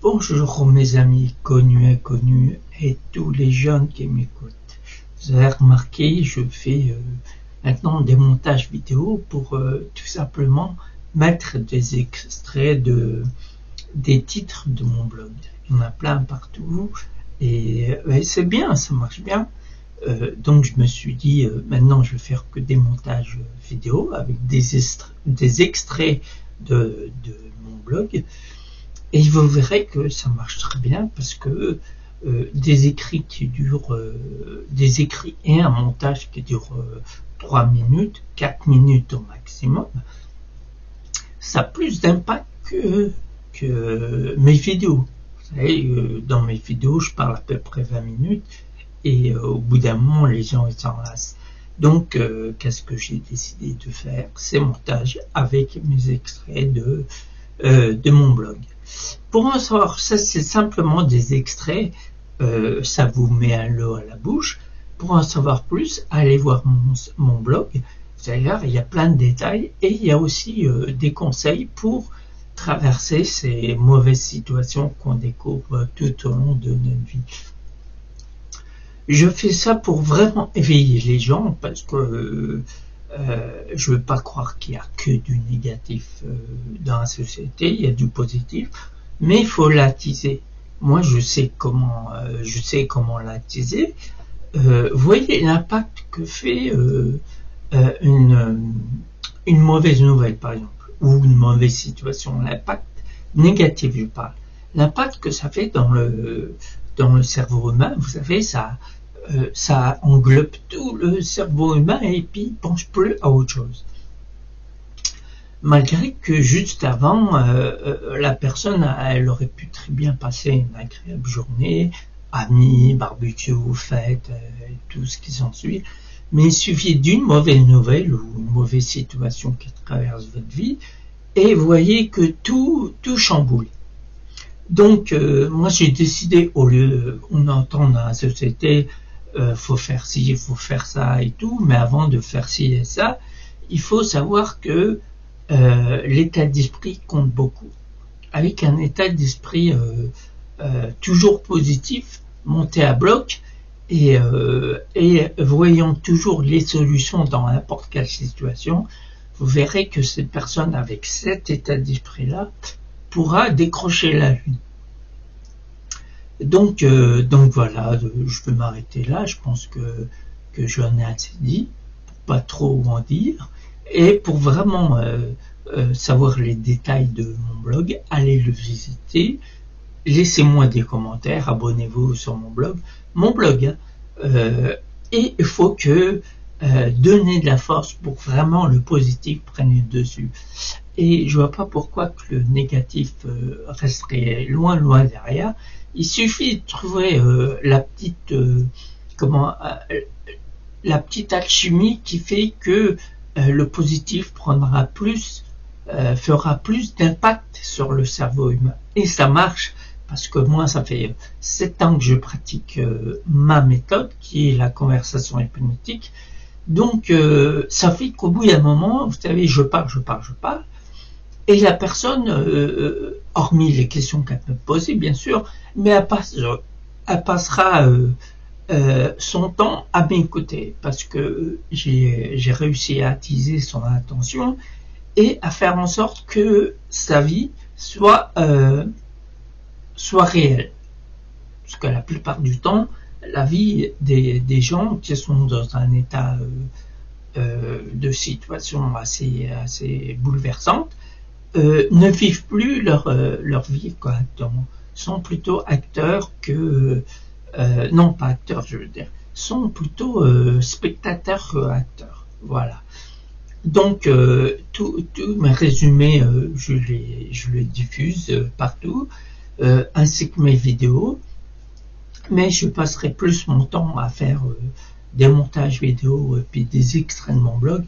Bonjour mes amis connus, inconnus et tous les jeunes qui m'écoutent. Vous avez remarqué, je fais maintenant des montages vidéo pour tout simplement mettre des extraits des titres de mon blog. Il y en a plein partout et c'est bien, ça marche bien. Donc je me suis dit maintenant je vais faire que des montages vidéo avec des extraits de mon blog. Et vous verrez que ça marche très bien parce que des écrits et un montage qui dure 3 minutes, 4 minutes au maximum, ça a plus d'impact que mes vidéos. Vous savez, dans mes vidéos, je parle à peu près 20 minutes et au bout d'un moment, les gens ils s'enlacent. Donc, qu'est-ce que j'ai décidé de faire? Ces montages avec mes extraits de mon blog. Pour en savoir, ça c'est simplement des extraits, ça vous met un lot à la bouche. Pour en savoir plus, allez voir mon blog. Vous allez voir, il y a plein de détails et il y a aussi des conseils pour traverser ces mauvaises situations qu'on découvre tout au long de notre vie. Je fais ça pour vraiment éveiller les gens parce que je veux pas croire qu'il y a que du négatif dans la société, il y a du positif, mais il faut l'attiser. Moi, je sais comment l'attiser. Voyez l'impact que fait une mauvaise nouvelle, par exemple, ou une mauvaise situation. L'impact négatif, je parle. L'impact que ça fait dans le cerveau humain, vous savez, ça englobe tout le cerveau humain et puis il pense plus à autre chose. Malgré que juste avant, la personne, elle aurait pu très bien passer une agréable journée, amis, barbecue, fête, tout ce qui s'ensuit. Mais il suffit d'une mauvaise nouvelle ou une mauvaise situation qui traverse votre vie et vous voyez que tout chamboule. Donc, moi j'ai décidé, au lieu, on entend dans la société, faut faire ci, il faut faire ça et tout, mais avant de faire ci et ça, il faut savoir que l'état d'esprit compte beaucoup. Avec un état d'esprit toujours positif, monté à bloc et voyant toujours les solutions dans n'importe quelle situation, vous verrez que cette personne avec cet état d'esprit-là pourra décrocher la lune. Donc voilà, je vais m'arrêter là. Je pense que j'en ai assez dit, pour pas trop en dire. Et pour vraiment savoir les détails de mon blog, allez le visiter. Laissez-moi des commentaires, abonnez-vous sur mon blog. Et il faut que donner de la force pour vraiment le positif prenne le dessus. Et je vois pas pourquoi que le négatif resterait loin derrière. Il suffit de trouver la petite alchimie qui fait que le positif fera plus d'impact sur le cerveau humain. Et ça marche parce que moi, ça fait 7 ans que je pratique ma méthode qui est la conversation hypnotique. Donc, ça fait qu'au bout d'un moment, vous savez, je parle. Et la personne, hormis les questions qu'elle peut poser, bien sûr, mais elle passera son temps à m'écouter parce que j'ai réussi à attiser son attention et à faire en sorte que sa vie soit réelle. Parce que la plupart du temps, la vie des gens qui sont dans un état de situation assez bouleversante, ne vivent plus leur vie correctement, sont plutôt acteurs que non pas acteurs, je veux dire, sont plutôt spectateurs que acteurs. Voilà. Donc tous mes résumés, je les diffuse partout, ainsi que mes vidéos, mais je passerai plus mon temps à faire des montages vidéo et puis des extraits de mon blog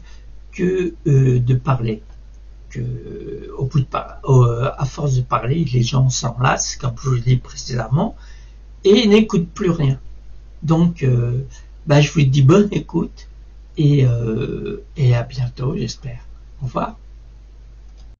que de parler. À force de parler, les gens s'enlacent, comme je vous l'ai dit précédemment, et n'écoutent plus rien. Donc, je vous dis bonne écoute et à bientôt, j'espère. Au revoir.